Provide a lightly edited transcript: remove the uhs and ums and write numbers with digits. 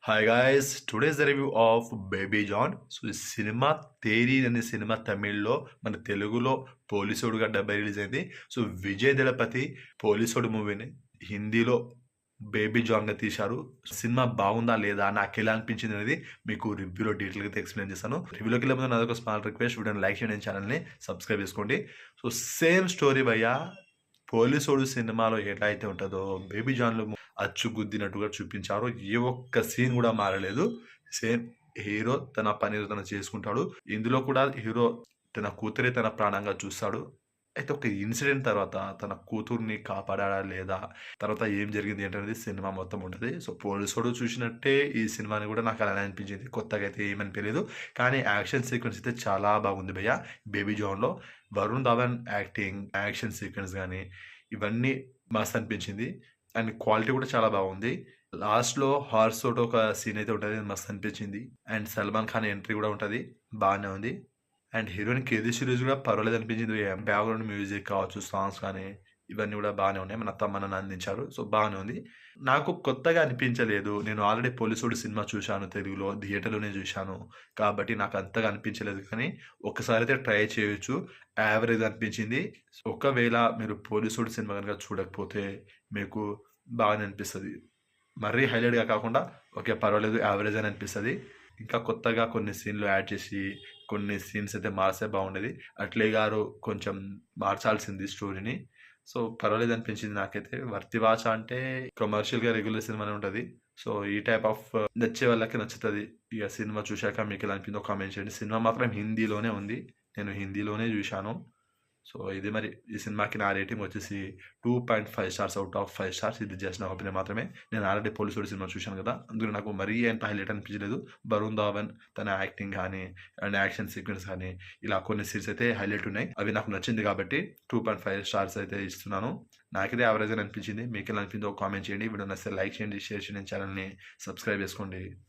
Hi guys today's the review of Baby John. So ఈ cinema 'Theri' అనే cinema తమిళ్లో, మన తెలుగులో 'పోలీసోడు'గా డబ్బై రిలీజ్ అయింది. సో విజయ్ దళపతి 'పోలీసోడు' మూవీని హిందీలో 'బేబీ జాన్‌గా తీశారు. సినిమా బాగుందా లేదా నాకెలా అనిపించింది అనేది మీకు రివ్యూలో డీటెయిల్‌గా అయితే ఎక్స్‌ప్లెయిన్ చేస్తాను. రివ్యూలోకి వెళ్ళే ముందు నాదొక స్మాల్ రిక్వెస్ట్, వీడియోని లైక్ చేయండి, ఛానల్‌ని సబ్స్క్రైబ్ చేసుకోండి. సో సేమ్ స్టోరీ భయ్యా 'పోలీసోడు' సినిమాలో ఎలా అయితే ఉంటదో 'బేబీ జాన్‌లో' అచ్చుగుద్దినట్టుగా చూపించారు. ఏ ఒక్క సీన్ గూడా మారలేదు. సేమ్ హీరో తన పని తను చేసుకుంటాడు. ఇందులో కూడా హీరో తన కూతురే తన ప్రాణంగా చూస్తాడు. అయితే ఒక ఇన్సిడెంట్ తర్వాత తన కూతుర్ని కాపాడాడా లేదా? తర్వాత ఏం జరిగింది ఏంటనేది సినిమా మొత్తం ఉంటది. సో 'పోలీసోడు' చూసినట్టే ఈ సినిమాని గూడా నాకు అలానే అనిపించింది. కొత్తగా అయితే ఏమనిపియలేదు. కానీ యాక్షన్ సీక్వెన్స్ అయితే చాలా బాగుంది భయ్యా 'బేబీ జాన్‌లో'. Varun Dhawan acting, action sequence గాని ఇవన్నీ మస్త్ అనిపించింది. అండ్ క్వాలిటీ కూడా చాలా బాగుంది. లాస్ట్‌లో హార్స్ తోటి ఒక సీన్ అయితే ఉంటది. అది మస్త్ అనిపించింది. అండ్ 'సల్మాన్ ఖాన్' ఎంట్రీ కూడా ఉంటది. బానే ఉంది. అండ్ హీరోయిన్ 'కీర్తి సురేష్' కూడా పర్వాలేదు అనిపించింది. బ్యాక్‌గ్రౌండ్ మ్యూజిక్ కావచ్చు, సాంగ్స్ కానీ ఇవన్నీ కూడా బానే ఉన్నాయి. మన తమన్నాని అందించారు. సో బానే ఉంది. నాకు కొత్తగా అనిపించలేదు. నేను ఆల్రెడీ 'పోలీసోడు' సినిమా చూశాను తెలుగులో. థియేటర్‌లోనే చూశాను. కాబట్టి నాకు అంతగా అనిపించలేదు. కానీ ఒక్కసారి అయితే ట్రై చేయొచ్చు. యావరేజ్ అనిపించింది. ఒకవేళ మీరు 'పోలీసోడు' సినిమా గనుక చూడకపోతే మీకు బాగానే అనిపిస్తది. మరీ హైలైట్‌గా కాకుండా ఓకే. పర్వాలేదు, యావరేజ్ అని అనిపిస్తది. ఇంకా కొత్తగా కొన్ని సీన్‌లు యాడ్ చేసి, కొన్ని సీన్స్ అయితే మారిస్తే బాగుండేది. అట్లే గారు కొంచెం మార్చాల్సింది స్టోరీని. సో పర్వాలేదు అనిపించింది నాకైతే. వర్త్ వాచ్ అంటే కమర్షియల్‌గా రెగ్యులర్ సినిమానే ఉంటది. సో ఈ టైప్ ఆఫ్ నచ్చే వాళ్ళకి నచ్చుతది. ఇగ సినిమా చూశాక మీకెలా అనిపిందో కామెంట్ చేయండి. సినిమా మాత్రం హిందీలోనే ఉంది. నేను హిందీలోనే చూశాను. సో ఇది మరి ఈ సినిమాకి నా రేటింగ్ వచ్చేసి 2.5 స్టార్స్ ఔట్ ఆఫ్ 5 స్టార్స్. ఇది జస్ట్ నా ఒపీనియన్ మాత్రమే. నేను ఆల్రెడీ 'పోలీసోడు' సినిమా చూశాను కదా! అందులో నాకు మరీ అంత హైలైట్ అనిపించలేదు. వరుణ్ ధావన్ తన యాక్టింగ్ గాని, అండ్ యాక్షన్ సీక్వెన్స్ గాని, ఇలా కొన్ని సీన్స్ అయితే హైలైట్ ఉన్నాయి. అవి నాకు నచ్చింది కాబట్టి 2.5 స్టార్స్ అయితే ఇస్తున్నాను. నాకైతే యావరేజ్ అని అనిపించింది. మీకెలా అనిపిందో కామెంట్ చేయండి. వీడియో నచ్చితే లైక్ చేయండి, షేర్ చేయండి, ఛానెల్‌ని సబ్స్క్రైబ్ చేసుకోండి.